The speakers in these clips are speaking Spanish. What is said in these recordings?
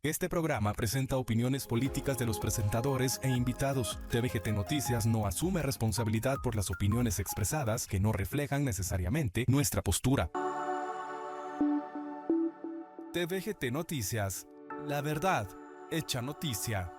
Este programa presenta opiniones políticas de los presentadores e invitados. TVGT Noticias no asume responsabilidad por las opiniones expresadas que no reflejan necesariamente nuestra postura. TVGT Noticias, la verdad hecha noticia.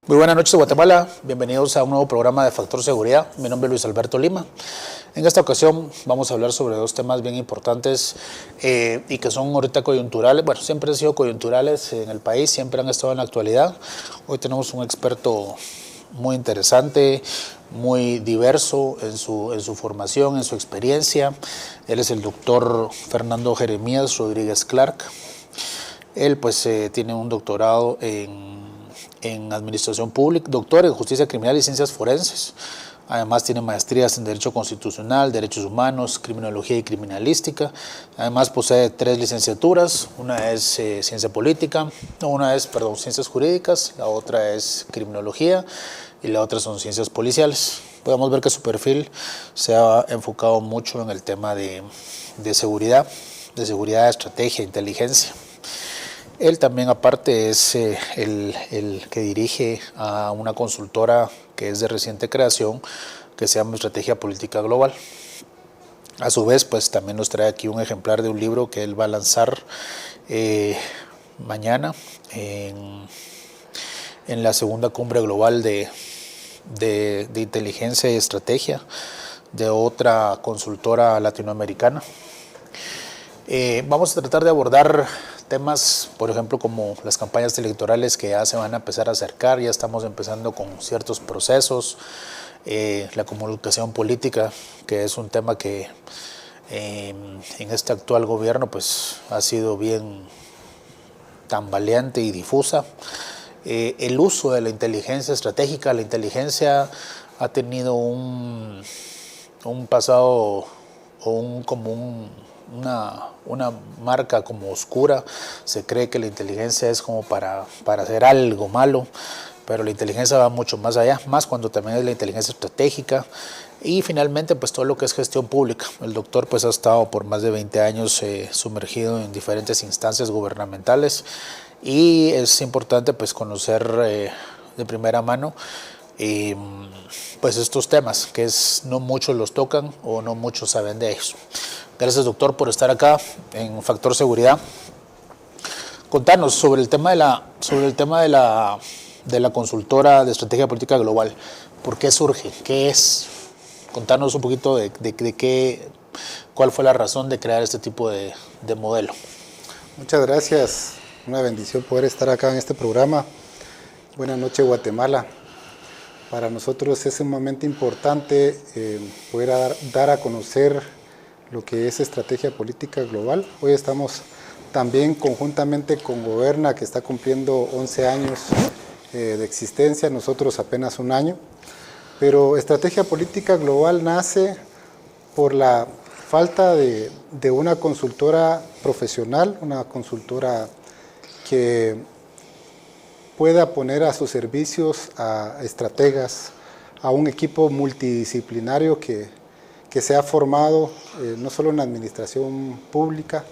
Muy buenas noches, Guatemala. Bienvenidos a un nuevo programa de Factor Seguridad. Mi nombre es Luis Alberto Lima. En esta ocasión vamos a hablar sobre dos temas bien importantes y que son ahorita coyunturales. Bueno, siempre han sido coyunturales en el país, siempre han estado en la actualidad. Hoy tenemos un experto muy interesante, muy diverso en su formación, en su experiencia. Él es el doctor Fernando Jeremías Rodríguez Clark. Él pues tiene un doctorado en Administración Pública, doctor en Justicia Criminal y Ciencias Forenses. Además tiene maestrías en Derecho Constitucional, Derechos Humanos, Criminología y Criminalística. Además posee 3 licenciaturas, una es Ciencias Jurídicas, la otra es Criminología y la otra son Ciencias Policiales. Podemos ver que su perfil se ha enfocado mucho en el tema de seguridad, estrategia, inteligencia. Él también aparte es el que dirige a una consultora que es de reciente creación, que se llama Estrategia Política Global. A su vez, pues también nos trae aquí un ejemplar de un libro que él va a lanzar mañana en la segunda cumbre global de inteligencia y estrategia de otra consultora latinoamericana. Vamos a tratar de abordar temas, por ejemplo, como las campañas electorales que ya se van a empezar a acercar, ya estamos empezando con ciertos procesos, la comunicación política, que es un tema que en este actual gobierno pues ha sido bien tambaleante y difusa. El uso de la inteligencia estratégica, la inteligencia ha tenido un pasado o una marca como oscura. Se cree que la inteligencia es como para hacer algo malo, pero la inteligencia va mucho más allá, más cuando también es la inteligencia estratégica. Y finalmente pues todo lo que es gestión pública. El doctor pues ha estado por más de 20 años sumergido en diferentes instancias gubernamentales y es importante pues conocer de primera mano pues estos temas que no muchos los tocan o no muchos saben de ellos. Gracias, doctor, por estar acá en Factor Seguridad. Contanos sobre el tema de la consultora de Estrategia Política Global. ¿Por qué surge? ¿Qué es? Contanos un poquito cuál fue la razón de crear este tipo de modelo. Muchas gracias. Una bendición poder estar acá en este programa. Buenas noches, Guatemala. Para nosotros es sumamente importante poder dar a conocer lo que es Estrategia Política Global. Hoy estamos también conjuntamente con Goberna, que está cumpliendo 11 años de existencia, nosotros apenas 1 año. Pero Estrategia Política Global nace por la falta de una consultora profesional, una consultora que pueda poner a sus servicios a estrategas, a un equipo multidisciplinario que se ha formado no solo en la administración pública,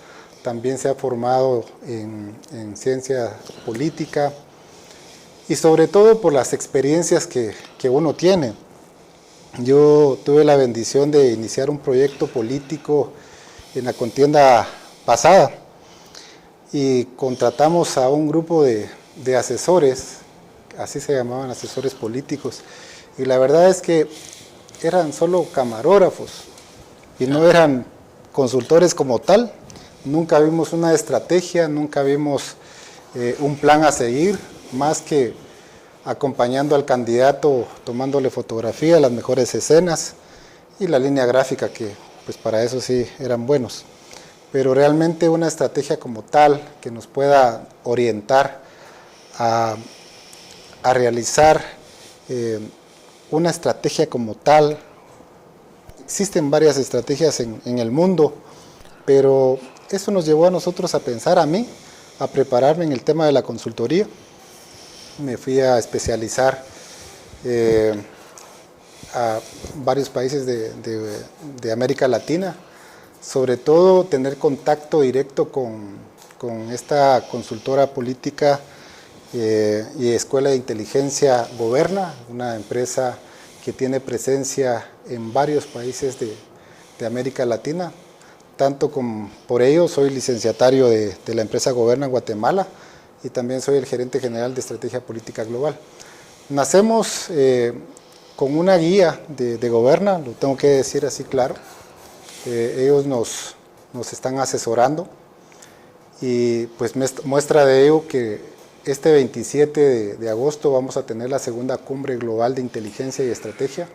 también se ha formado en ciencia política y sobre todo por las experiencias que uno tiene. Yo tuve la bendición de iniciar un proyecto político en la contienda pasada y contratamos a un grupo de asesores, así se llamaban, asesores políticos, y la verdad es que eran solo camarógrafos y no eran consultores como tal. Nunca vimos una estrategia, nunca vimos un plan a seguir, más que acompañando al candidato, tomándole fotografía, las mejores escenas y la línea gráfica, que pues para eso sí eran buenos. Pero realmente una estrategia como tal que nos pueda orientar a realizar una estrategia como tal. Existen varias estrategias en el mundo, pero eso nos llevó a nosotros a pensar, a mí, a prepararme en el tema de la consultoría. Me fui a especializar a varios países de América Latina, sobre todo tener contacto directo con esta consultora política y Escuela de Inteligencia Goberna, una empresa que tiene presencia en varios países de América Latina. Tanto como por ello soy licenciatario de la empresa Goberna en Guatemala y también soy el gerente general de Estrategia Política Global. Nacemos con una guía de Goberna, lo tengo que decir así claro. Ellos nos están asesorando y pues muestra de ello que este 27 de agosto vamos a tener la segunda cumbre global de inteligencia y estrategia,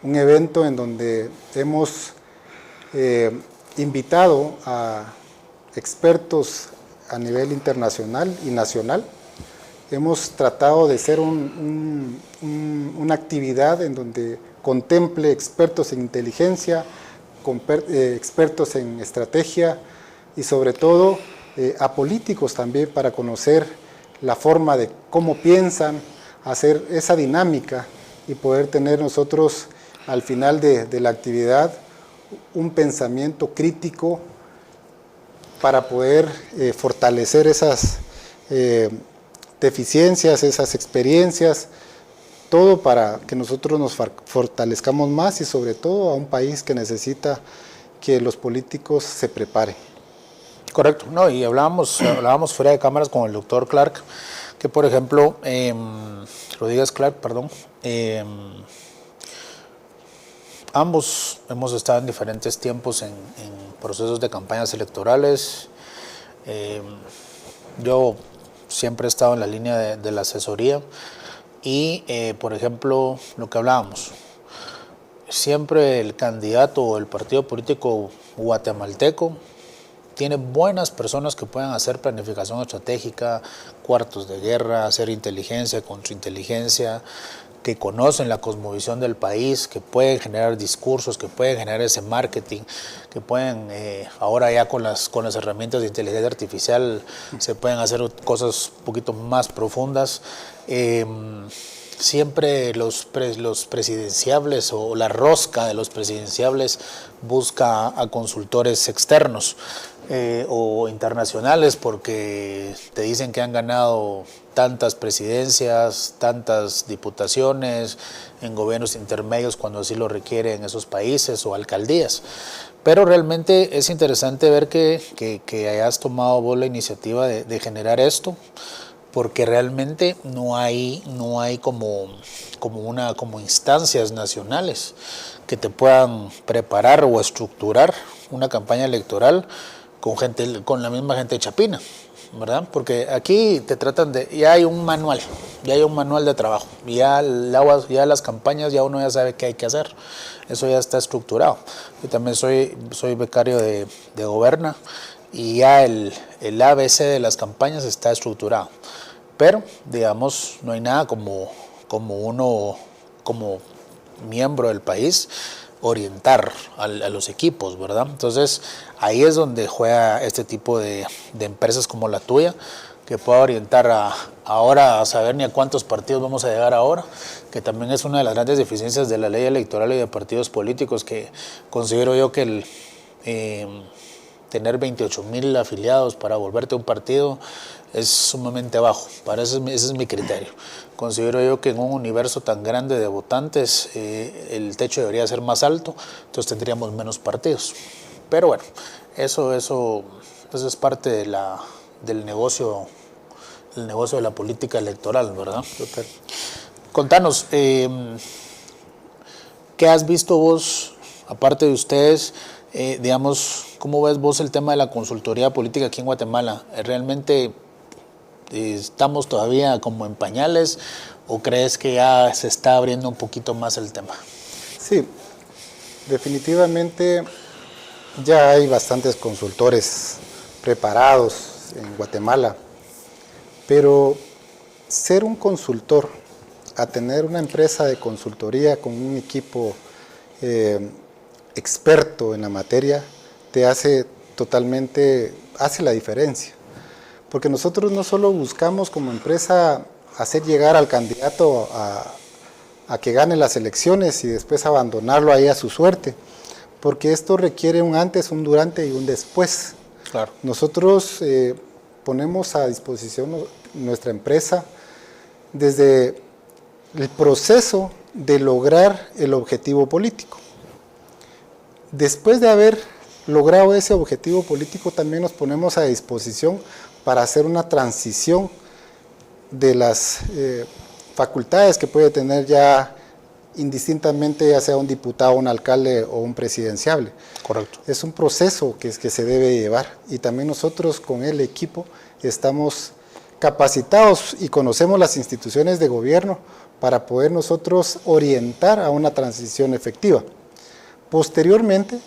un evento en donde hemos invitado a expertos a nivel internacional y nacional. Hemos tratado de hacer una actividad en donde contemple expertos en inteligencia, expertos en estrategia y sobre todo a políticos también para conocer la forma de cómo piensan, hacer esa dinámica y poder tener nosotros al final de la actividad un pensamiento crítico para poder fortalecer esas deficiencias, esas experiencias, todo para que nosotros nos fortalezcamos más y sobre todo a un país que necesita que los políticos se preparen. Correcto, no, y hablábamos fuera de cámaras con el doctor Clark, que por ejemplo, Rodríguez Clark, perdón, ambos hemos estado en diferentes tiempos en procesos de campañas electorales. Yo siempre he estado en la línea de la asesoría y, por ejemplo, lo que hablábamos, siempre el candidato o el partido político guatemalteco tiene buenas personas que puedan hacer planificación estratégica, cuartos de guerra, hacer inteligencia, contrainteligencia, que conocen la cosmovisión del país, que pueden generar discursos, que pueden generar ese marketing, que pueden, ahora ya con las herramientas de inteligencia artificial, se pueden hacer cosas un poquito más profundas. Siempre los presidenciables o la rosca de los presidenciables busca a consultores externos o internacionales porque te dicen que han ganado tantas presidencias, tantas diputaciones en gobiernos intermedios cuando así lo requieren esos países o alcaldías. Pero realmente es interesante ver que hayas tomado vos la iniciativa de generar esto, porque realmente no hay como instancias nacionales que te puedan preparar o estructurar una campaña electoral con la misma gente de Chapina, ¿verdad? Porque aquí te tratan ya hay un manual de trabajo, ya las campañas ya uno ya sabe qué hay que hacer, eso ya está estructurado. Yo también soy becario de Goberna y ya el ABC de las campañas está estructurado. Pero, digamos, no hay nada como uno, como miembro del país, orientar a los equipos, ¿verdad? Entonces, ahí es donde juega este tipo de empresas como la tuya, que pueda orientar ahora a saber ni a cuántos partidos vamos a llegar ahora, que también es una de las grandes deficiencias de la ley electoral y de partidos políticos, que considero yo que tener 28,000 afiliados para volverte un partido es sumamente bajo. Ese es mi criterio. Considero yo que en un universo tan grande de votantes el techo debería ser más alto, entonces tendríamos menos partidos. Pero bueno, eso es parte del negocio de la política electoral, ¿verdad? Total. Contanos, ¿qué has visto vos, aparte de ustedes? Digamos, ¿cómo ves vos el tema de la consultoría política aquí en Guatemala? ¿Realmente estamos todavía como en pañales o crees que ya se está abriendo un poquito más el tema? Sí, definitivamente ya hay bastantes consultores preparados en Guatemala, pero ser un consultor, a tener una empresa de consultoría con un equipo experto en la materia, hace la diferencia. porque nosotros no solo buscamos como empresa hacer llegar al candidato a que gane las elecciones y después abandonarlo ahí a su suerte, porque esto requiere un antes, un durante y un después. Claro. Nosotros ponemos a disposición nuestra empresa desde el proceso de lograr el objetivo político. Después de haber logrado ese objetivo político, también nos ponemos a disposición para hacer una transición de las facultades que puede tener ya indistintamente, ya sea un diputado, un alcalde o un presidenciable. Correcto. Es un proceso que se debe llevar, y también nosotros con el equipo estamos capacitados y conocemos las instituciones de gobierno para poder nosotros orientar a una transición efectiva. Posteriormente,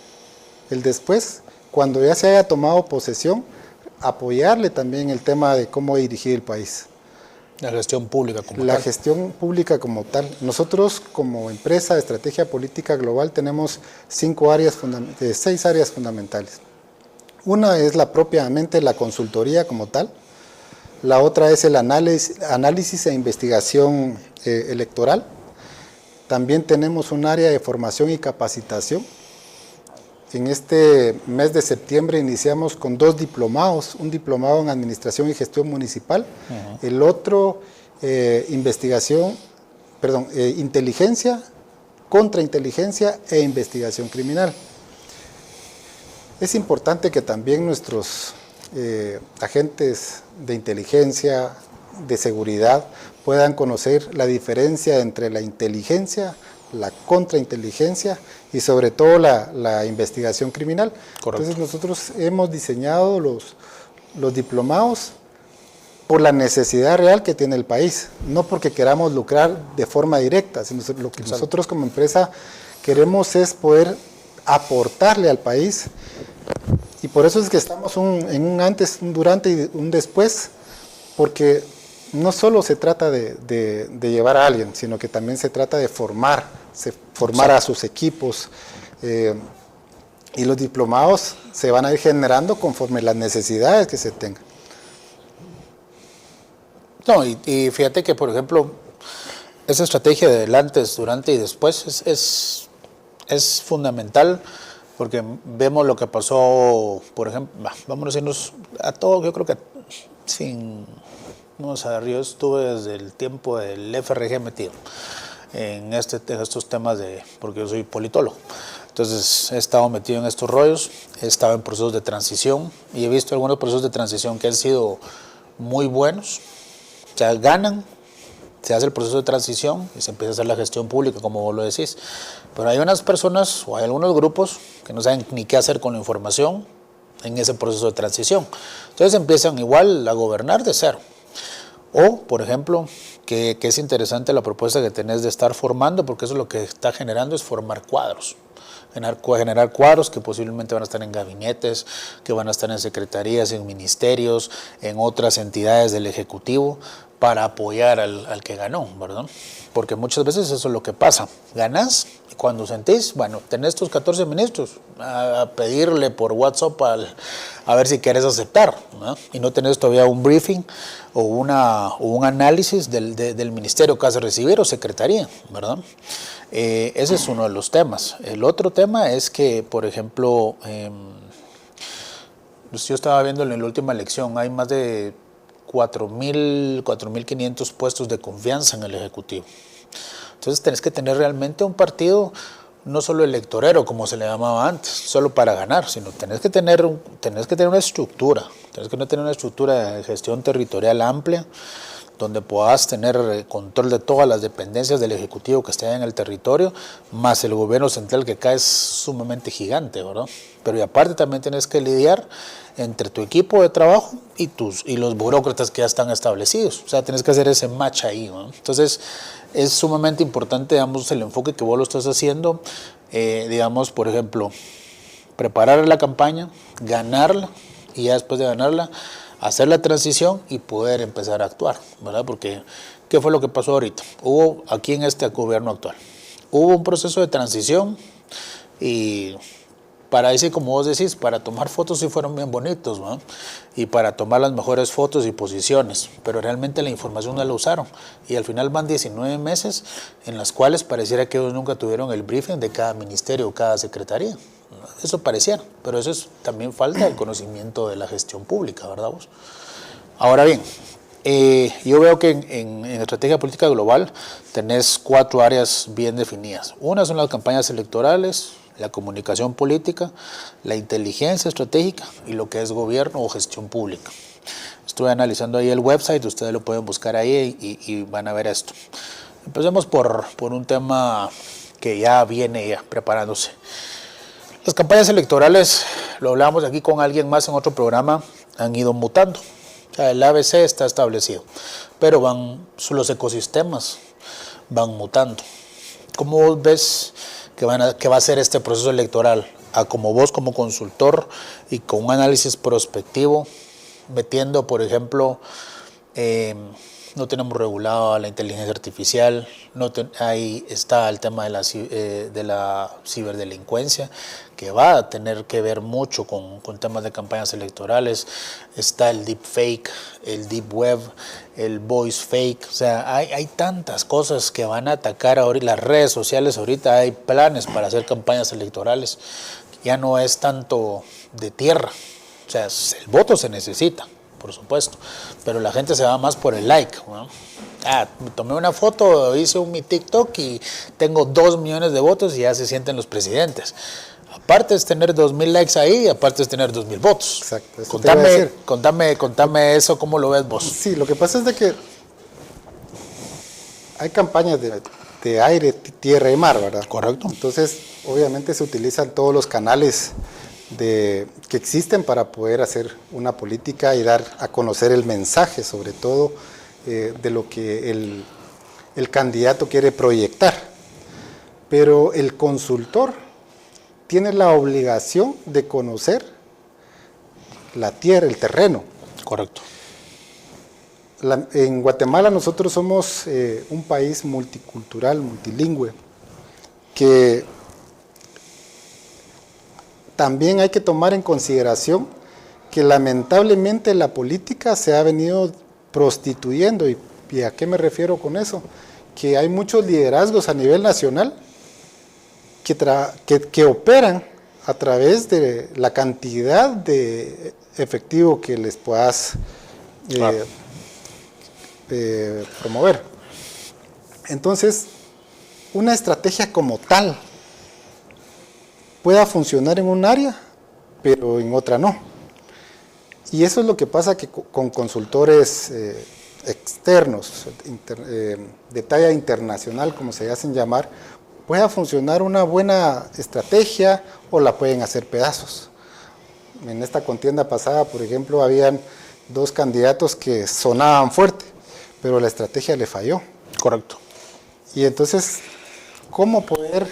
el después, cuando ya se haya tomado posesión, apoyarle también el tema de cómo dirigir el país. La gestión pública como tal. La gestión pública como tal. Nosotros como empresa de estrategia política global tenemos 6 áreas fundamentales. Una es propiamente la consultoría como tal. La otra es el análisis e investigación electoral. También tenemos un área de formación y capacitación. En este mes de septiembre iniciamos con 2 diplomados, un diplomado en Administración y Gestión Municipal, el otro inteligencia, contrainteligencia e investigación criminal. Es importante que también nuestros agentes de inteligencia, de seguridad, puedan conocer la diferencia entre la inteligencia, la contrainteligencia y sobre todo la investigación criminal. Correcto. Entonces nosotros hemos diseñado los diplomados por la necesidad real que tiene el país, no porque queramos lucrar de forma directa, sino lo que nosotros como empresa queremos es poder aportarle al país, y por eso es que estamos en un antes, un durante y un después, porque no solo se trata de llevar a alguien, sino que también se trata de formar a sus equipos, y los diplomados se van a ir generando conforme las necesidades que se tengan. No, y fíjate que, por ejemplo, esa estrategia del antes, durante y después es fundamental, porque vemos lo que pasó, por ejemplo, vamos a irnos a todo, yo creo que yo estuve desde el tiempo del FRG metido en estos temas porque yo soy politólogo. Entonces he estado metido en estos rollos, he estado en procesos de transición y he visto algunos procesos de transición que han sido muy buenos. O sea, ganan, se hace el proceso de transición y se empieza a hacer la gestión pública, como vos lo decís. Pero hay unas personas o hay algunos grupos que no saben ni qué hacer con la información en ese proceso de transición. Entonces empiezan igual a gobernar de cero. O, por ejemplo, que es interesante la propuesta que tenés de estar formando, porque eso lo que está generando es formar cuadros. Generar cuadros que posiblemente van a estar en gabinetes, que van a estar en secretarías, en ministerios, en otras entidades del Ejecutivo, para apoyar al que ganó, ¿verdad? Porque muchas veces eso es lo que pasa. Ganás y cuando sentís, bueno, tenés estos 14 ministros, a pedirle por WhatsApp a ver si quieres aceptar, ¿no? Y no tenés todavía un briefing o un análisis del ministerio que vas a recibir o secretaría, ¿verdad? Ese es uno de los temas. El otro tema es que, por ejemplo, yo estaba viendo en la última elección, hay más de 4.500 puestos de confianza en el Ejecutivo. Entonces tenés que tener realmente un partido no solo electorero, como se le llamaba antes, solo para ganar, sino tenés que tener una estructura, de gestión territorial amplia, donde puedas tener control de todas las dependencias del Ejecutivo que estén en el territorio, más el gobierno central, que acá es sumamente gigante, ¿verdad? Pero y aparte también tienes que lidiar entre tu equipo de trabajo y los burócratas que ya están establecidos. O sea, tienes que hacer ese match ahí, ¿no? Entonces, es sumamente importante, digamos, el enfoque que vos lo estás haciendo, digamos, por ejemplo, preparar la campaña, ganarla, y ya después de ganarla, hacer la transición y poder empezar a actuar, ¿verdad? Porque, ¿qué fue lo que pasó ahorita? Hubo aquí en este gobierno actual, hubo un proceso de transición y para decir, como vos decís, para tomar fotos sí fueron bien bonitos, ¿no? Y para tomar las mejores fotos y posiciones, pero realmente la información no la usaron. Y al final van 19 meses en las cuales pareciera que ellos nunca tuvieron el briefing de cada ministerio o cada secretaría. Eso pareciera, pero eso es también falta del conocimiento de la gestión pública, ¿verdad vos? Ahora bien, yo veo que en estrategia política global tenés 4 áreas bien definidas. Una son las campañas electorales, la comunicación política, la inteligencia estratégica y lo que es gobierno o gestión pública. Estuve analizando ahí el website, ustedes lo pueden buscar ahí y van a ver esto. Empecemos por un tema que ya viene ya preparándose. Las campañas electorales, lo hablábamos aquí con alguien más en otro programa, han ido mutando. O sea, el ABC está establecido, pero los ecosistemas van mutando. ¿Cómo vos ves que va a ser este proceso electoral? Como vos como consultor y con un análisis prospectivo, metiendo, por ejemplo, no tenemos regulado la inteligencia artificial, ahí está el tema de la ciberdelincuencia, que va a tener que ver mucho con temas de campañas electorales. Está el deepfake, el deep web, el voice fake. O sea, hay tantas cosas que van a atacar ahorita. Las redes sociales, ahorita hay planes para hacer campañas electorales. Ya no es tanto de tierra. O sea, el voto se necesita, por supuesto, pero la gente se va más por el like, ¿no? Me tomé una foto, hice mi TikTok y tengo 2 millones de votos y ya se sienten los presidentes. Aparte es tener 2,000 likes ahí, aparte es tener 2,000 votos. Exacto. Contame eso, ¿cómo lo ves vos? Sí, lo que pasa es de que hay campañas de aire, tierra y mar, ¿verdad? Correcto. Entonces, obviamente se utilizan todos los canales que existen para poder hacer una política y dar a conocer el mensaje, sobre todo de lo que el candidato quiere proyectar. Pero el consultor tiene la obligación de conocer la tierra, el terreno. Correcto. En Guatemala nosotros somos un país multicultural, multilingüe, que también hay que tomar en consideración que lamentablemente la política se ha venido prostituyendo. ¿Y a qué me refiero con eso? Que hay muchos liderazgos a nivel nacional que operan a través de la cantidad de efectivo que les puedas promover. Entonces, una estrategia como tal pueda funcionar en un área, pero en otra no. Y eso es lo que pasa que con consultores externos, de talla internacional, como se hacen llamar, pueda funcionar una buena estrategia o la pueden hacer pedazos. En esta contienda pasada, por ejemplo, habían 2 candidatos que sonaban fuerte, pero la estrategia le falló. Correcto. Y entonces, ¿cómo poder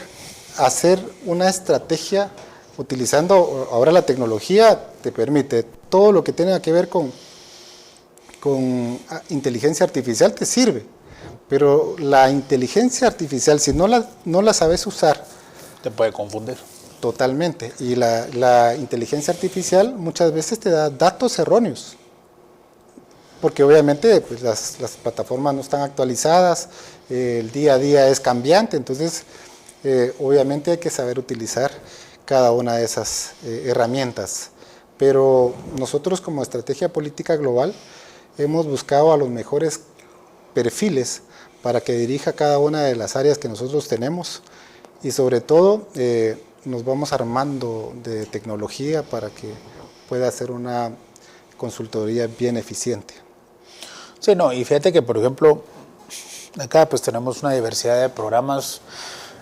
hacer una estrategia utilizando ahora la tecnología? Te permite todo lo que tenga que ver con inteligencia artificial, te sirve, pero la inteligencia artificial, si no la sabes usar, Te puede confundir. totalmente, y la inteligencia artificial muchas veces te da datos erróneos, porque obviamente pues, las plataformas no están actualizadas, el día a día es cambiante, entonces obviamente hay que saber utilizar cada una de esas herramientas. Pero nosotros como estrategia política global hemos buscado a los mejores perfiles para que dirija cada una de las áreas que nosotros tenemos y sobre todo nos vamos armando de tecnología para que pueda ser una consultoría bien eficiente. Sí, no, y fíjate que por ejemplo, acá pues tenemos una diversidad de programas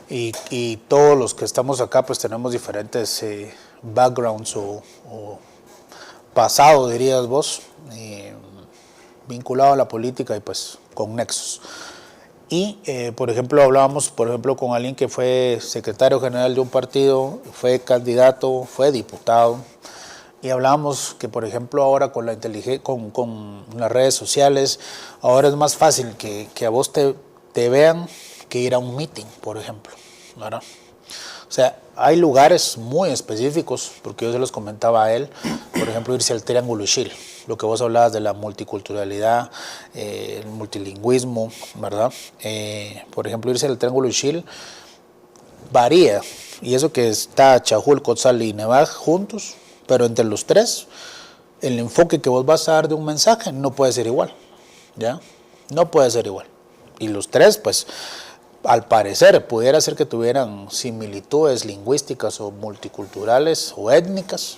y todos los que estamos acá pues tenemos diferentes backgrounds o pasado, dirías vos, vinculado a la política y pues con nexos. Y por ejemplo hablábamos con alguien que fue secretario general de un partido, fue candidato, fue diputado, y hablábamos que por ejemplo ahora con las redes sociales, ahora es más fácil que a vos te vean que ir a un meeting, por ejemplo, ¿verdad? O sea, hay lugares muy específicos, porque yo se los comentaba a él, por ejemplo, irse al Triángulo Ishil, lo que vos hablabas de la multiculturalidad, el multilingüismo, ¿verdad? Por ejemplo, irse al Triángulo Ishil varía, y eso que está Chajul, Cotzal y Nevaj juntos, pero entre los tres, el enfoque que vos vas a dar de un mensaje no puede ser igual, ¿ya? No puede ser igual. Y los tres, pues, al parecer, pudiera ser que tuvieran similitudes lingüísticas o multiculturales o étnicas,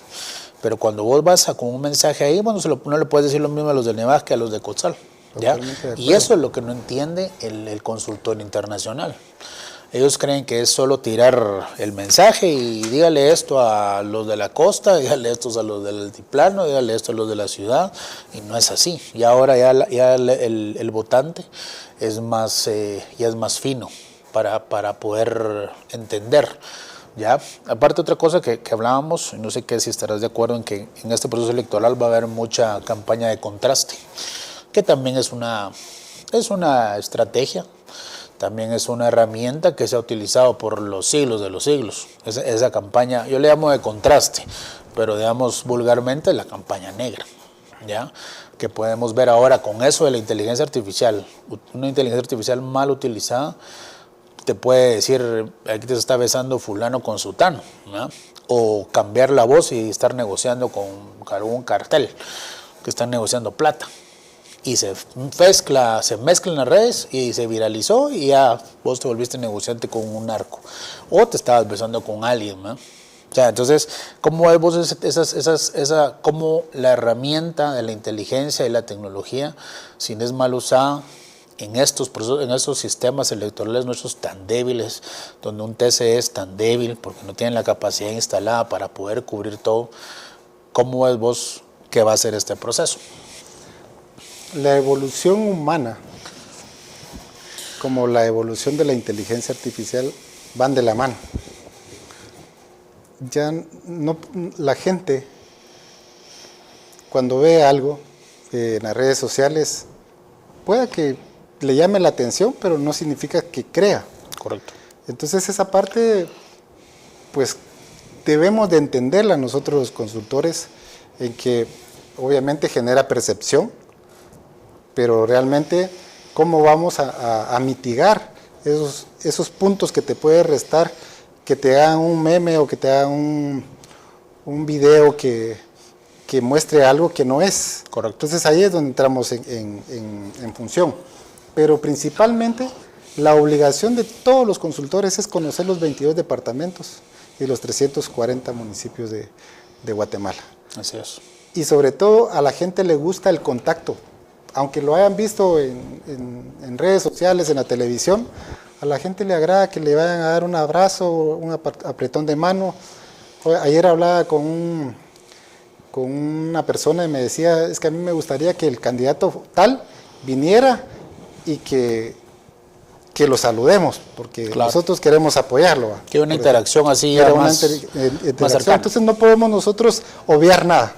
pero cuando vos vas con un mensaje ahí, bueno, no le puedes decir lo mismo a los de Nevaj que a los de Cotzal, ¿ya? Y eso es lo que no entiende el consultor internacional. Ellos creen que es solo tirar el mensaje y dígale esto a los de la costa, dígale esto a los del altiplano, dígale esto a los de la ciudad, y no es así. Y ahora ya el votante es más, ya es más fino para poder entender. ¿Ya? Aparte, otra cosa que hablábamos, no sé si estarás de acuerdo en que en este proceso electoral va a haber mucha campaña de contraste, que también es una estrategia. También es una herramienta que se ha utilizado por los siglos de los siglos. Esa campaña, yo le llamo de contraste, pero digamos vulgarmente la campaña negra, ¿ya? Que podemos ver ahora con eso de la inteligencia artificial. Una inteligencia artificial mal utilizada te puede decir, aquí te está besando fulano con sutano, ¿no? O cambiar la voz y estar negociando con algún cartel, que están negociando plata. Y se mezcla en las redes y se viralizó y ya vos te volviste negociante con un narco o te estabas besando con alguien, ¿no? O sea, entonces, ¿cómo ves vos cómo la herramienta de la inteligencia y la tecnología, si no es mal usada en estos sistemas electorales nuestros tan débiles, donde un TCE es tan débil porque no tienen la capacidad instalada para poder cubrir todo, ¿cómo ves vos que va a ser este proceso? La evolución humana, como la evolución de la inteligencia artificial, van de la mano. Ya no, la gente, cuando ve algo en las redes sociales, puede que le llame la atención, pero no significa que crea. Correcto. Entonces esa parte, pues debemos de entenderla nosotros los consultores, en que obviamente genera percepción, pero realmente cómo vamos a mitigar esos puntos que te puede restar, que te hagan un meme o que te hagan un video que muestre algo que no es. Correcto. Entonces ahí es donde entramos en función. Pero principalmente la obligación de todos los consultores es conocer los 22 departamentos y los 340 municipios de Guatemala. Así es. Y sobre todo a la gente le gusta el contacto. Aunque lo hayan visto en redes sociales, en la televisión, a la gente le agrada que le vayan a dar un abrazo, un apretón de mano. Ayer hablaba con una persona y me decía, es que a mí me gustaría que el candidato tal viniera y que lo saludemos, porque claro, nosotros queremos apoyarlo. Que una interacción así ya más cercana. Entonces no podemos nosotros obviar nada.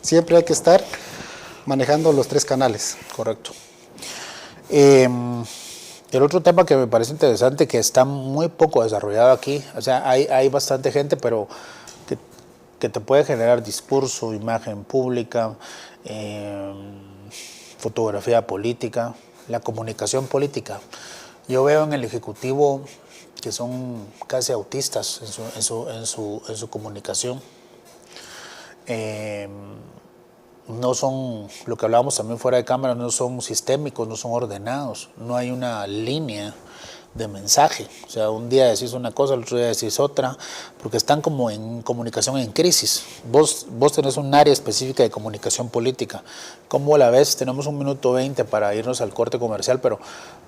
Siempre hay que estar manejando los 3 canales. Correcto. El otro tema que me parece interesante, que está muy poco desarrollado aquí, o sea, hay bastante gente, pero que te puede generar discurso, imagen pública, fotografía política, la comunicación política. Yo veo en el Ejecutivo que son casi autistas en su comunicación. No son, lo que hablábamos también fuera de cámara, no son sistémicos, no son ordenados, no hay una línea de mensaje. O sea, un día decís una cosa, el otro día decís otra, porque están como en comunicación en crisis. Vos tenés un área específica de comunicación política. ¿Cómo la ves? Tenemos 1 minuto 20 para irnos al corte comercial, pero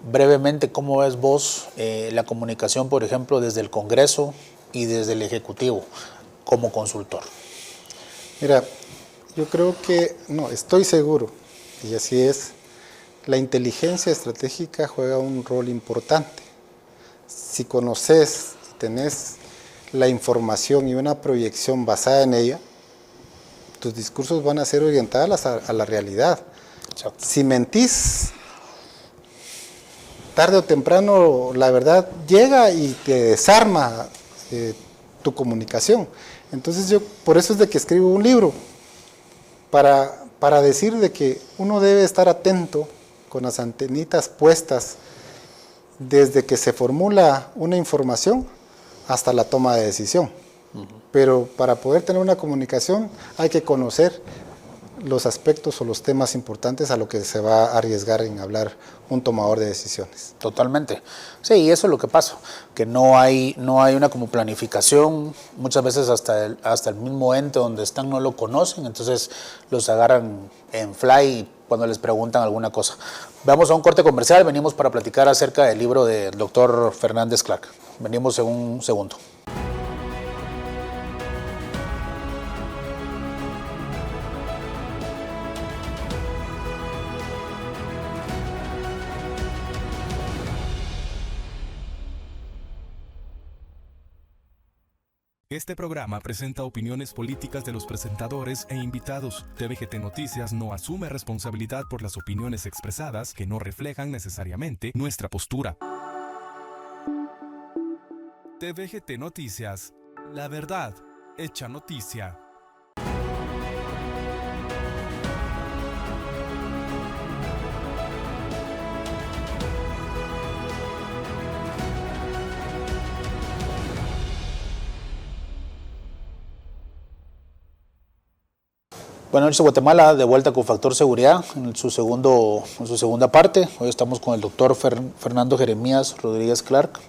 brevemente, ¿cómo ves vos la comunicación, por ejemplo, desde el Congreso y desde el Ejecutivo como consultor? Mira, yo creo que, no, estoy seguro, y así es, la inteligencia estratégica juega un rol importante. Si conoces, tenés la información y una proyección basada en ella, tus discursos van a ser orientados a la realidad. Exacto. Si mentís, tarde o temprano la verdad llega y te desarma tu comunicación. Entonces yo, por eso es de que escribo un libro, para decir de que uno debe estar atento con las antenitas puestas desde que se formula una información hasta la toma de decisión. Pero para poder tener una comunicación hay que conocer los aspectos o los temas importantes a lo que se va a arriesgar en hablar un tomador de decisiones. Totalmente. Sí, y eso es lo que pasa, que no hay una como planificación, muchas veces hasta el mismo ente donde están no lo conocen, entonces los agarran en fly cuando les preguntan alguna cosa. Vamos a un corte comercial, venimos para platicar acerca del libro del doctor Fernández Clark. Venimos en un segundo. Este programa presenta opiniones políticas de los presentadores e invitados. TVGT Noticias no asume responsabilidad por las opiniones expresadas que no reflejan necesariamente nuestra postura. TVGT Noticias, la verdad hecha noticia. Buenas noches, Guatemala, de vuelta con Factor Seguridad en su segunda parte. Hoy estamos con el doctor Fernando Jeremías Rodríguez Clark.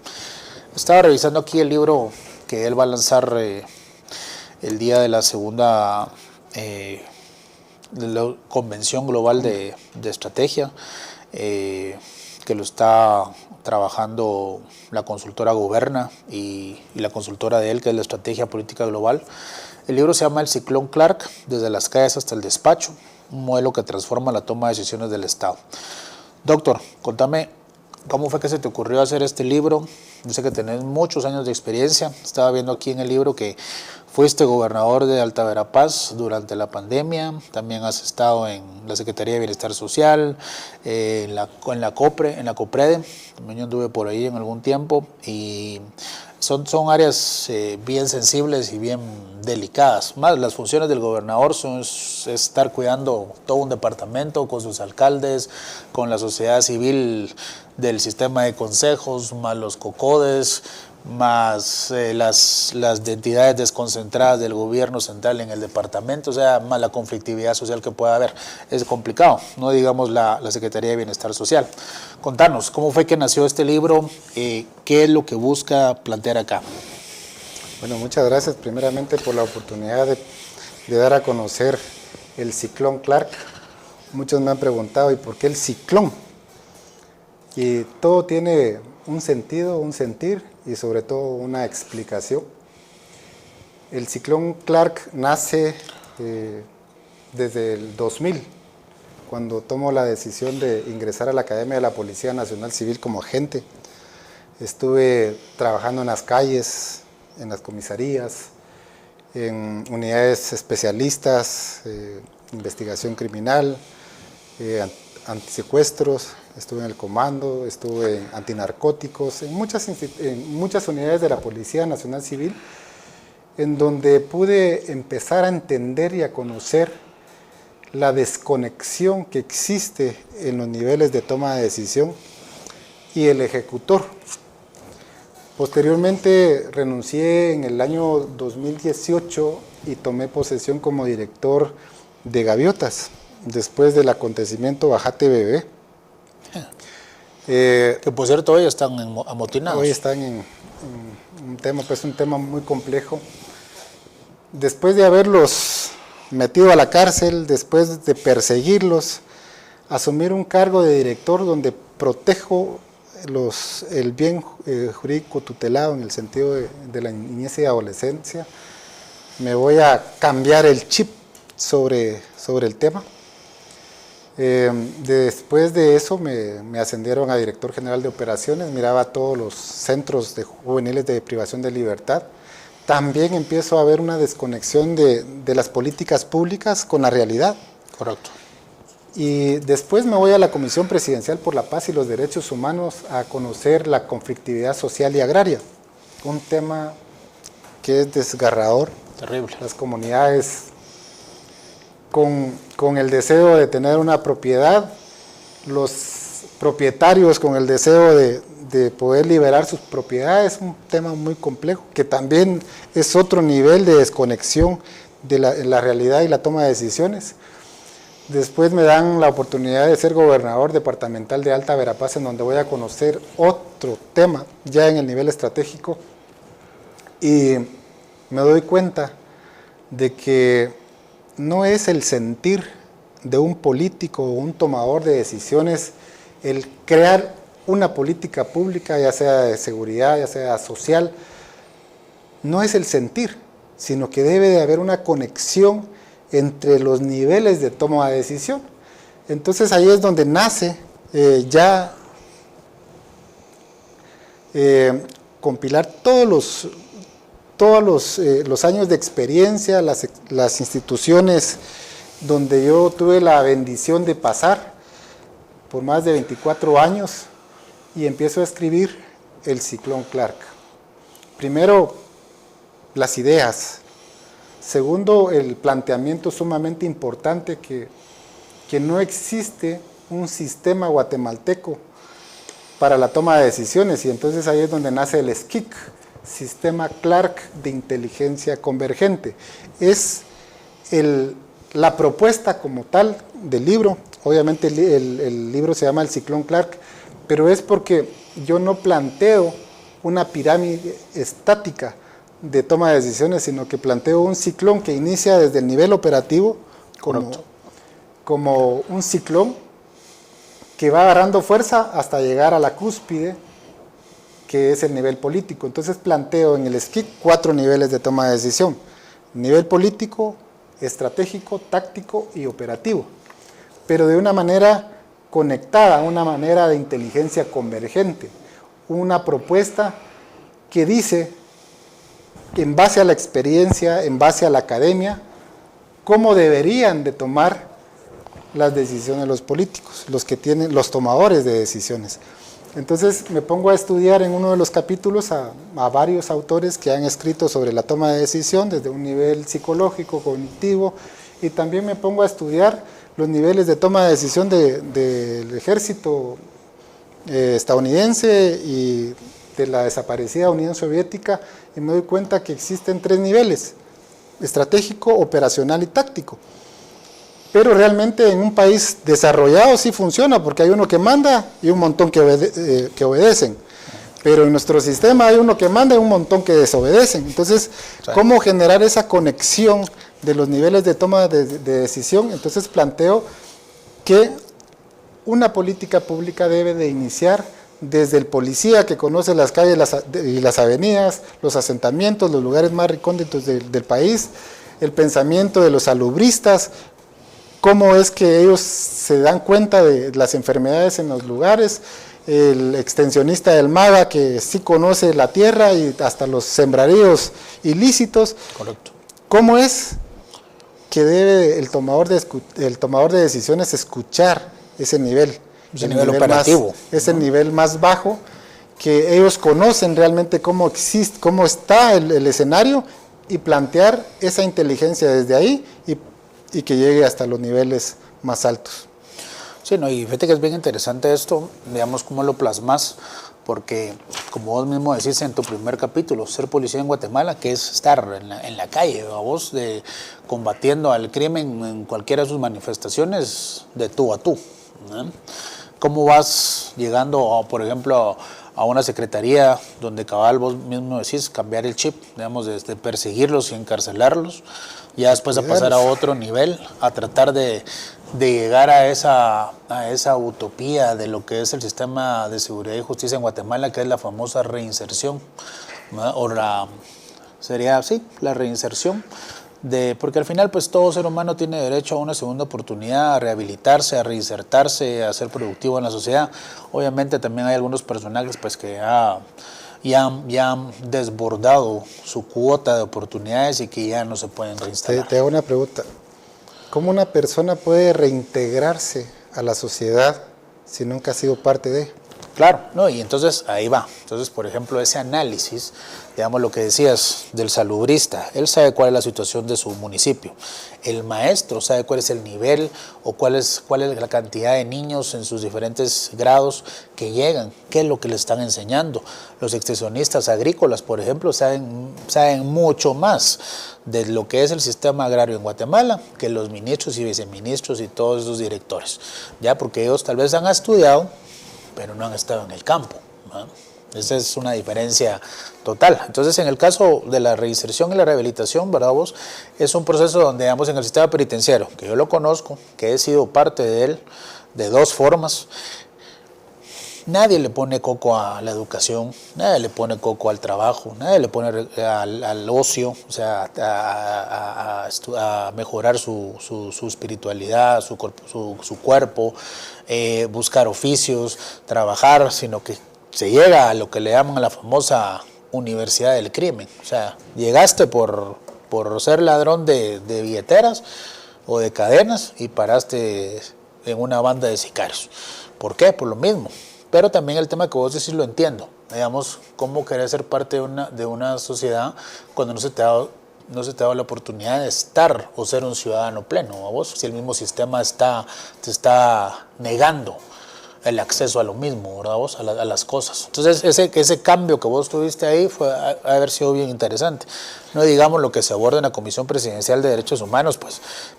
Estaba revisando aquí el libro que él va a lanzar el día de la segunda de la Convención Global de Estrategia, que lo está trabajando la consultora Goberna y la consultora de él, que es la Estrategia Política Global. El libro se llama El Ciclón Clark, desde las calles hasta el despacho, un modelo que transforma la toma de decisiones del Estado. Doctor, contame, ¿cómo fue que se te ocurrió hacer este libro? Yo sé que tenés muchos años de experiencia. Estaba viendo aquí en el libro que fuiste gobernador de Alta Verapaz durante la pandemia. También has estado en la Secretaría de Bienestar Social, en la COPREDE. También yo anduve por ahí en algún tiempo. Y son áreas bien sensibles y bien delicadas. Más las funciones del gobernador es estar cuidando todo un departamento con sus alcaldes, con la sociedad civil del sistema de consejos, más los COCODES, más las entidades desconcentradas del gobierno central en el departamento, o sea, más la conflictividad social que pueda haber. Es complicado, no digamos la Secretaría de Bienestar Social. Contanos, ¿cómo fue que nació este libro? ¿Qué es lo que busca plantear acá? Bueno, muchas gracias primeramente por la oportunidad de dar a conocer el Ciclón Clark. Muchos me han preguntado, ¿y por qué el ciclón? Y todo tiene un sentido, un sentir y sobre todo una explicación. El Ciclón Clark nace desde el 2000, cuando tomo la decisión de ingresar a la Academia de la Policía Nacional Civil como agente. Estuve trabajando en las calles, en las comisarías, en unidades especialistas, investigación criminal, antisecuestros. Estuve en el comando, estuve en antinarcóticos, en muchas unidades de la Policía Nacional Civil, en donde pude empezar a entender y a conocer la desconexión que existe en los niveles de toma de decisión y el ejecutor. Posteriormente renuncié en el año 2018 y tomé posesión como director de Gaviotas, después del acontecimiento Bajate Bebé. Que por cierto hoy están amotinados. Hoy están en un tema muy complejo. Después de haberlos metido a la cárcel, después de perseguirlos, asumir un cargo de director donde protejo el bien jurídico tutelado en el sentido de la niñez y adolescencia, me voy a cambiar el chip sobre el tema. Después de eso me ascendieron a director general de operaciones, miraba todos los centros juveniles de privación de libertad. También empiezo a ver una desconexión de las políticas públicas con la realidad. Correcto. Y después me voy a la Comisión Presidencial por la Paz y los Derechos Humanos a conocer la conflictividad social y agraria, un tema que es desgarrador. Terrible. Las comunidades con el deseo de tener una propiedad, los propietarios con el deseo de poder liberar sus propiedades, un tema muy complejo, que también es otro nivel de desconexión de la realidad y la toma de decisiones. Después me dan la oportunidad de ser gobernador departamental de Alta Verapaz, en donde voy a conocer otro tema ya en el nivel estratégico, y me doy cuenta de que no es el sentir de un político o un tomador de decisiones el crear una política pública, ya sea de seguridad, ya sea social. No es el sentir, sino que debe de haber una conexión entre los niveles de toma de decisión. Entonces ahí es donde nace compilar todos los años de experiencia, las instituciones donde yo tuve la bendición de pasar por más de 24 años, y empiezo a escribir el Ciclón Clark. Primero, las ideas. Segundo, el planteamiento sumamente importante que no existe un sistema guatemalteco para la toma de decisiones, y entonces ahí es donde nace el SCIC, Sistema Clark de Inteligencia Convergente. Es la propuesta como tal del libro. Obviamente el libro se llama El Ciclón Clark, pero es porque yo no planteo una pirámide estática de toma de decisiones, sino que planteo un ciclón que inicia desde el nivel operativo como un ciclón que va agarrando fuerza hasta llegar a la cúspide, que es el nivel político. Entonces planteo en el SCIC 4 niveles de toma de decisión: nivel político, estratégico, táctico y operativo, pero de una manera conectada, una manera de inteligencia convergente, una propuesta que dice, en base a la experiencia, en base a la academia, cómo deberían de tomar las decisiones los políticos, los tomadores de decisiones. Entonces me pongo a estudiar en uno de los capítulos a varios autores que han escrito sobre la toma de decisión desde un nivel psicológico, cognitivo, y también me pongo a estudiar los niveles de toma de decisión del ejército estadounidense y de la desaparecida Unión Soviética, y me doy cuenta que existen 3 niveles: estratégico, operacional y táctico. Pero realmente en un país desarrollado sí funciona, porque hay uno que manda y un montón que obedecen. Pero en nuestro sistema hay uno que manda y un montón que desobedecen. Entonces, ¿cómo generar esa conexión de los niveles de toma de decisión? Entonces planteo que una política pública debe de iniciar desde el policía que conoce las calles y las avenidas, los asentamientos, los lugares más recónditos del país, el pensamiento de los salubristas, cómo es que ellos se dan cuenta de las enfermedades en los lugares, el extensionista del MAGA que sí conoce la tierra y hasta los sembradíos ilícitos. Correcto. ¿Cómo es que debe el tomador de decisiones escuchar ese nivel? Ese nivel operativo. Ese nivel más bajo, que ellos conocen realmente cómo está el escenario, y plantear esa inteligencia desde ahí y que llegue hasta los niveles más altos. Sí, no, y fíjate que es bien interesante esto, digamos, cómo lo plasmas, porque como vos mismo decís en tu primer capítulo, ser policía en Guatemala, que es estar en la calle, a vos, combatiendo al crimen en cualquiera de sus manifestaciones, de tú a tú, ¿no? ¿Cómo vas llegando, por ejemplo, a una secretaría donde cabal vos mismo decís cambiar el chip, digamos, de perseguirlos y encarcelarlos, ya después a pasar a otro nivel, a tratar de llegar a esa utopía de lo que es el sistema de seguridad y justicia en Guatemala, que es la famosa reinserción, ¿no? La reinserción, porque al final pues todo ser humano tiene derecho a una segunda oportunidad, a rehabilitarse, a reinsertarse, a ser productivo en la sociedad. Obviamente también hay algunos personajes pues que ya han desbordado su cuota de oportunidades y que ya no se pueden reinstalar. Te hago una pregunta. ¿Cómo una persona puede reintegrarse a la sociedad si nunca ha sido parte de? Claro, no, y entonces ahí va. Entonces, por ejemplo, ese análisis, digamos lo que decías del salubrista, él sabe cuál es la situación de su municipio. El maestro sabe cuál es el nivel o cuál es la cantidad de niños en sus diferentes grados que llegan, qué es lo que le están enseñando. Los extensionistas agrícolas, por ejemplo, saben mucho más de lo que es el sistema agrario en Guatemala que los ministros y viceministros y todos esos directores, ya porque ellos tal vez han estudiado, pero no han estado en el campo, ¿no? Esa es una diferencia total. Entonces, en el caso de la reinserción y la rehabilitación, ¿verdad vos? Es un proceso donde, digamos, en el sistema penitenciario, que yo lo conozco, que he sido parte de él, de dos formas, nadie le pone coco a la educación, nadie le pone coco al trabajo, nadie le pone al ocio, o sea, a mejorar su espiritualidad, su cuerpo, buscar oficios, trabajar, sino que se llega a lo que le llaman a la famosa universidad del crimen. O sea, llegaste por ser ladrón de billeteras o de cadenas y paraste en una banda de sicarios. ¿Por qué? Por lo mismo. Pero también el tema que vos decís lo entiendo. Digamos, cómo querer ser parte de una sociedad cuando no se te ha dado la oportunidad de estar o ser un ciudadano pleno. ¿A vos? Si el mismo sistema te está negando el acceso a lo mismo, ¿verdad vos? A las cosas. Entonces, ese cambio que vos tuviste ahí fue haber sido bien interesante. No digamos lo que se aborda en la Comisión Presidencial de Derechos Humanos,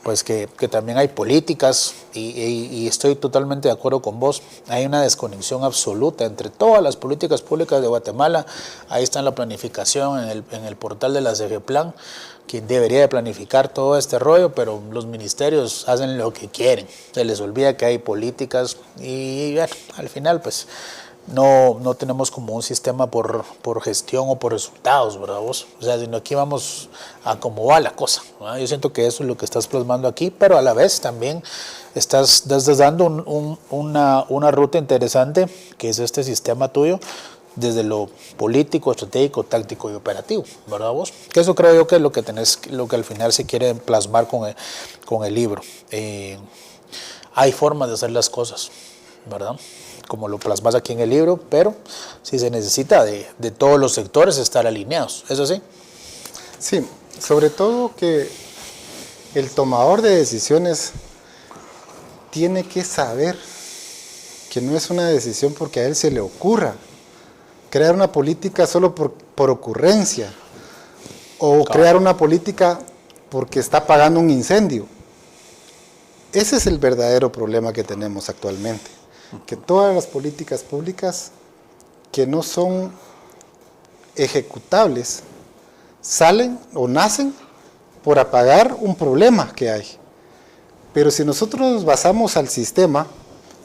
pues que también hay políticas y estoy totalmente de acuerdo con vos. Hay una desconexión absoluta entre todas las políticas públicas de Guatemala. Ahí está la planificación en el portal de la CGPlan, quien debería de planificar todo este rollo, pero los ministerios hacen lo que quieren. Se les olvida que hay políticas y bueno, al final pues no tenemos como un sistema por gestión o por resultados, ¿verdad vos? O sea, sino aquí vamos a cómo va la cosa, ¿verdad? Yo siento que eso es lo que estás plasmando aquí, pero a la vez también estás dando una ruta interesante, que es este sistema tuyo, desde lo político, estratégico, táctico y operativo, ¿verdad vos? Que eso creo yo que es lo que al final se quiere plasmar con el libro. Hay formas de hacer las cosas, ¿verdad? Como lo plasmas aquí en el libro, pero sí se necesita de todos los sectores estar alineados, ¿eso sí? Sí, sobre todo que el tomador de decisiones tiene que saber que no es una decisión porque a él se le ocurra crear una política solo por ocurrencia o crear una política porque está apagando un incendio. Ese es el verdadero problema que tenemos actualmente, que todas las políticas públicas que no son ejecutables salen o nacen por apagar un problema que hay. Pero si nosotros nos basamos al sistema,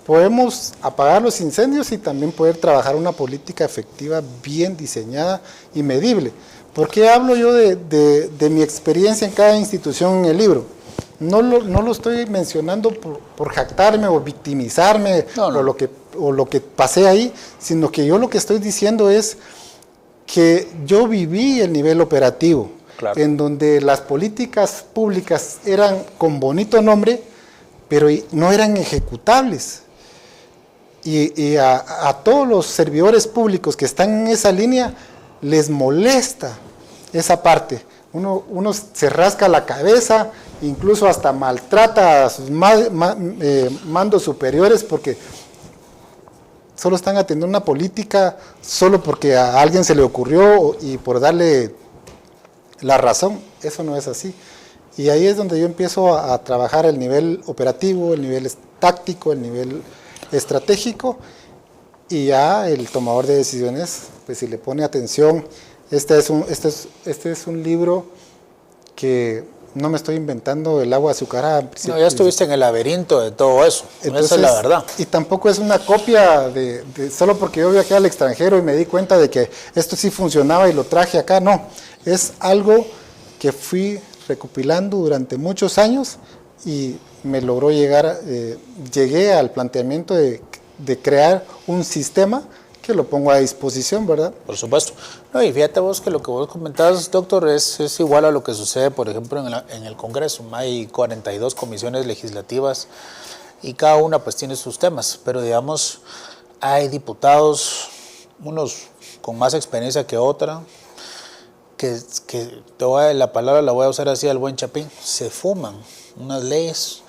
podemos apagar los incendios y también poder trabajar una política efectiva bien diseñada y medible. ¿Por qué hablo yo de mi experiencia en cada institución en el libro? No lo estoy mencionando por jactarme o victimizarme o lo que pasé ahí, sino que yo lo que estoy diciendo es que yo viví el nivel operativo, claro, en donde las políticas públicas eran con bonito nombre, pero no eran ejecutables. Y a todos los servidores públicos que están en esa línea les molesta esa parte. Uno se rasca la cabeza, incluso hasta maltrata a sus mandos superiores porque solo están atendiendo una política solo porque a alguien se le ocurrió y por darle la razón. Eso no es así. Y ahí es donde yo empiezo a trabajar el nivel operativo, el nivel táctico, el nivel estratégico, y ya el tomador de decisiones, pues si le pone atención, este es un libro que no me estoy inventando el agua azucarada. No, ya estuviste en el laberinto de todo eso. Entonces, esa es la verdad. Y tampoco es una copia solo porque yo viajé al extranjero y me di cuenta de que esto sí funcionaba y lo traje acá. No, es algo que fui recopilando durante muchos años y me logró llegué al planteamiento de crear un sistema que lo pongo a disposición, ¿verdad? Por supuesto. No, y fíjate vos que lo que vos comentabas, doctor, es igual a lo que sucede, por ejemplo, en el Congreso. Hay 42 comisiones legislativas y cada una pues tiene sus temas, pero digamos, hay diputados, unos con más experiencia que otra, que la palabra la voy a usar así al buen chapín, se fuman unas leyes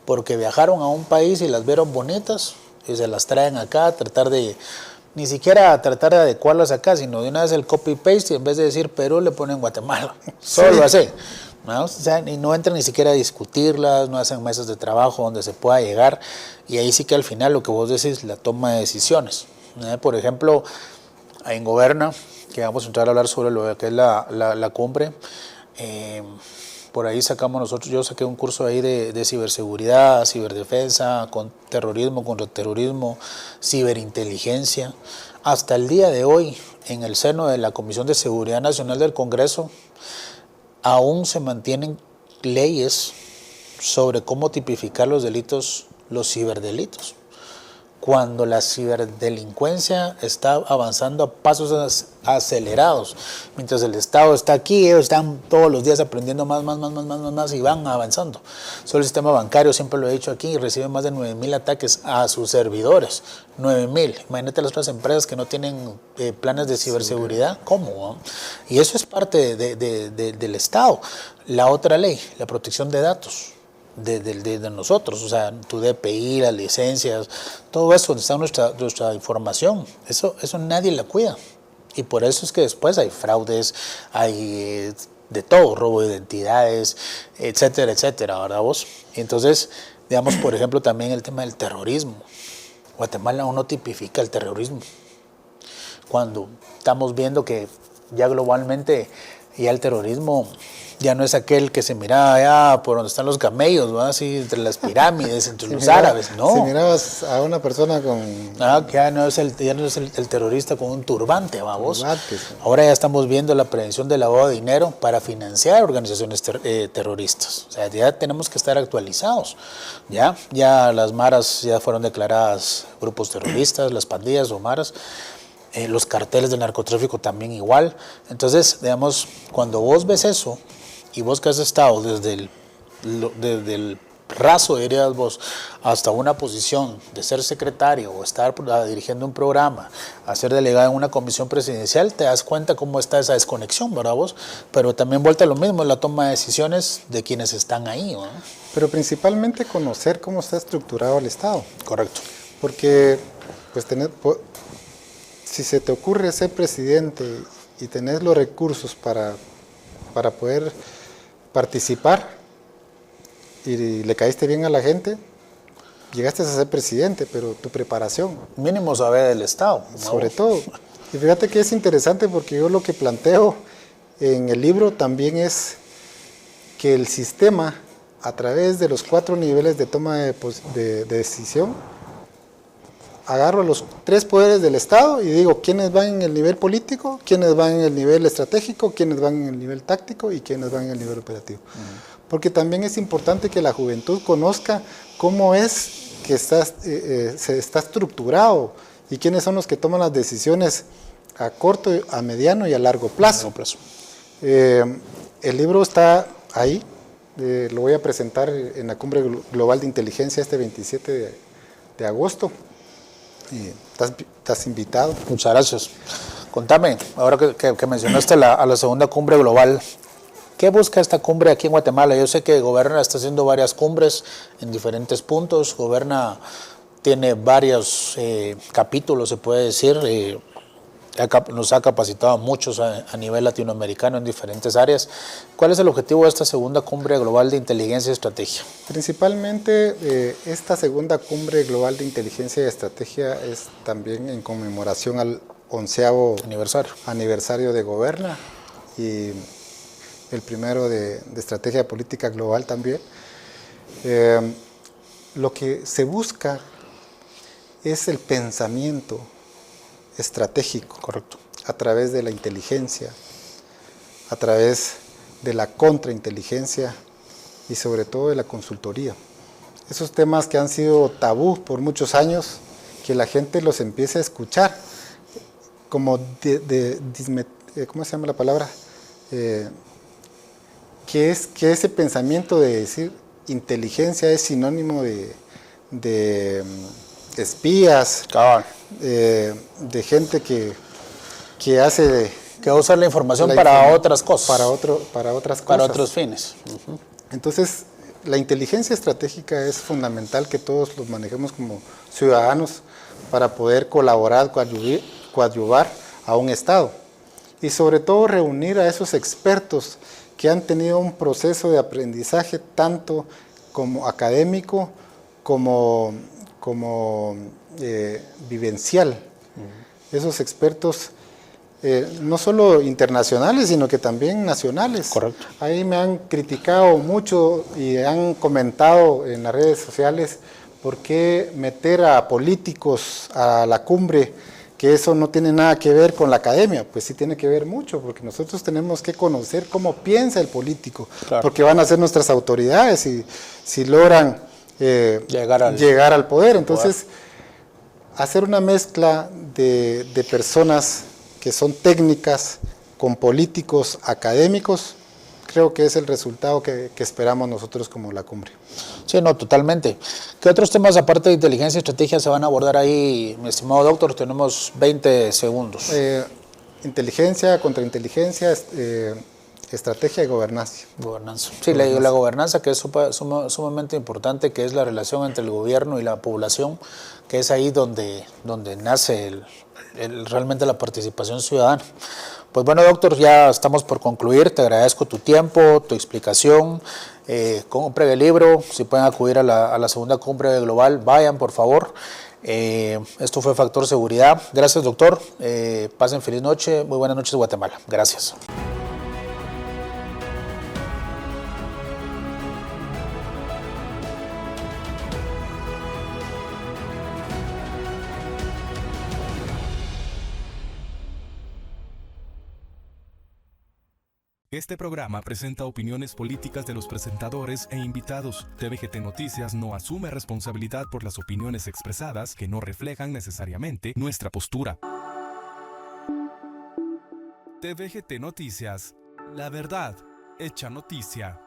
porque viajaron a un país y las vieron bonitas y se las traen acá a tratar de, ni siquiera a tratar de adecuarlas acá, sino de una vez el copy-paste y en vez de decir Perú le ponen Guatemala, solo así. ¿No? O sea, y no entran ni siquiera a discutirlas, no hacen mesas de trabajo donde se pueda llegar, y ahí sí que al final lo que vos decís, la toma de decisiones. Por ejemplo, en Goberna, que vamos a entrar a hablar sobre lo que es la cumbre, por ahí sacamos nosotros, yo saqué un curso ahí de ciberseguridad, ciberdefensa, con terrorismo, contraterrorismo, ciberinteligencia. Hasta el día de hoy, en el seno de la Comisión de Seguridad Nacional del Congreso, aún se mantienen leyes sobre cómo tipificar los delitos, los ciberdelitos, cuando la ciberdelincuencia está avanzando a pasos acelerados, mientras el Estado está aquí, ellos están todos los días aprendiendo más y van avanzando. Solo el sistema bancario, siempre lo he dicho aquí, recibe más de 9,000 ataques a sus servidores, 9,000. Imagínate las otras empresas que no tienen planes de ciberseguridad, ¿cómo? Y eso es parte del Estado. La otra ley, la protección de datos. De nosotros, o sea, tu DPI, las licencias, todo eso, donde está nuestra información, eso nadie la cuida. Y por eso es que después hay fraudes, hay de todo, robo de identidades, etcétera, ¿verdad vos? Entonces, digamos, por ejemplo, también el tema del terrorismo. Guatemala aún no tipifica el terrorismo. Cuando estamos viendo que ya globalmente ya el terrorismo ya no es aquel que se miraba allá por donde están los camellos, ¿no? Así entre las pirámides, entre los árabes, ¿no? Si mirabas a una persona con... ya no es el terrorista con un turbante, vamos. Ahora ya estamos viendo la prevención del lavado de dinero para financiar organizaciones terroristas. O sea, ya tenemos que estar actualizados. Ya las maras ya fueron declaradas grupos terroristas, las pandillas o maras. Los carteles del narcotráfico también igual. Entonces, digamos, cuando vos ves eso, y vos que has estado desde el raso, dirías vos, hasta una posición de ser secretario o estar dirigiendo un programa, a ser delegado en una comisión presidencial, te das cuenta cómo está esa desconexión, ¿verdad vos? Pero también vuelta a lo mismo, la toma de decisiones de quienes están ahí, ¿no? Pero principalmente conocer cómo está estructurado el Estado. Correcto. Porque, pues, si se te ocurre ser presidente y tenés los recursos para poder participar y le caíste bien a la gente, llegaste a ser presidente, pero tu preparación. Mínimo saber del Estado, ¿no? Sobre todo. Y fíjate que es interesante porque yo lo que planteo en el libro también es que el sistema, a través de los 4 niveles de toma de decisión, agarro los 3 poderes del Estado y digo quiénes van en el nivel político, quiénes van en el nivel estratégico, quiénes van en el nivel táctico y quiénes van en el nivel operativo. Porque también es importante que la juventud conozca cómo es que se está estructurado y quiénes son los que toman las decisiones a corto, a mediano y a largo plazo. El libro está ahí, lo voy a presentar en la Cumbre Global de Inteligencia este 27 de agosto. Y estás invitado. Muchas gracias. Contame, ahora que mencionaste a la segunda cumbre global, ¿qué busca esta cumbre aquí en Guatemala? Yo sé que Goberna está haciendo varias cumbres en diferentes puntos. Goberna tiene varios capítulos, se puede decir. Nos ha capacitado a muchos a nivel latinoamericano en diferentes áreas. ¿Cuál es el objetivo de esta segunda cumbre global de inteligencia y estrategia? Principalmente esta segunda cumbre global de inteligencia y estrategia es también en conmemoración al 11º aniversario de Goberna y el primero de estrategia política global también. Lo que se busca es el pensamiento estratégico, correcto, a través de la inteligencia, a través de la contrainteligencia y sobre todo de la consultoría. Esos temas que han sido tabú por muchos años, que la gente los empiece a escuchar, como ¿cómo se llama la palabra? Que ese pensamiento de decir inteligencia es sinónimo de espías, de gente que hace que va a usar la información para otras cosas. Para otras cosas. Para otros fines. Entonces, la inteligencia estratégica es fundamental que todos los manejemos como ciudadanos para poder colaborar, coadyuvar a un Estado. Y sobre todo reunir a esos expertos que han tenido un proceso de aprendizaje tanto como académico como vivencial. Esos expertos no solo internacionales, sino que también nacionales. Correcto. Ahí me han criticado mucho y han comentado en las redes sociales por qué meter a políticos a la cumbre, que eso no tiene nada que ver con la academia. Pues sí tiene que ver mucho, porque nosotros tenemos que conocer cómo piensa el político, claro, porque van a ser nuestras autoridades si logran llegar al poder. Entonces, hacer una mezcla de personas que son técnicas con políticos académicos, creo que es el resultado que esperamos nosotros como la cumbre. Sí, no, totalmente. ¿Qué otros temas aparte de inteligencia y estrategia se van a abordar ahí, mi estimado doctor? Tenemos 20 segundos. Inteligencia, contrainteligencia, estrategia y gobernanza. Gobernanza. Sí, la gobernanza, que es sumamente importante, que es la relación entre el gobierno y la población, que es ahí donde nace realmente la participación ciudadana. Pues bueno, doctor, ya estamos por concluir. Te agradezco tu tiempo, tu explicación. Compren el libro. Si pueden acudir a la segunda cumbre global, vayan, por favor. Esto fue Factor Seguridad. Gracias, doctor. Pasen feliz noche. Muy buenas noches, Guatemala. Gracias. Este programa presenta opiniones políticas de los presentadores e invitados. TVGT Noticias no asume responsabilidad por las opiniones expresadas que no reflejan necesariamente nuestra postura. TVGT Noticias, la verdad hecha noticia.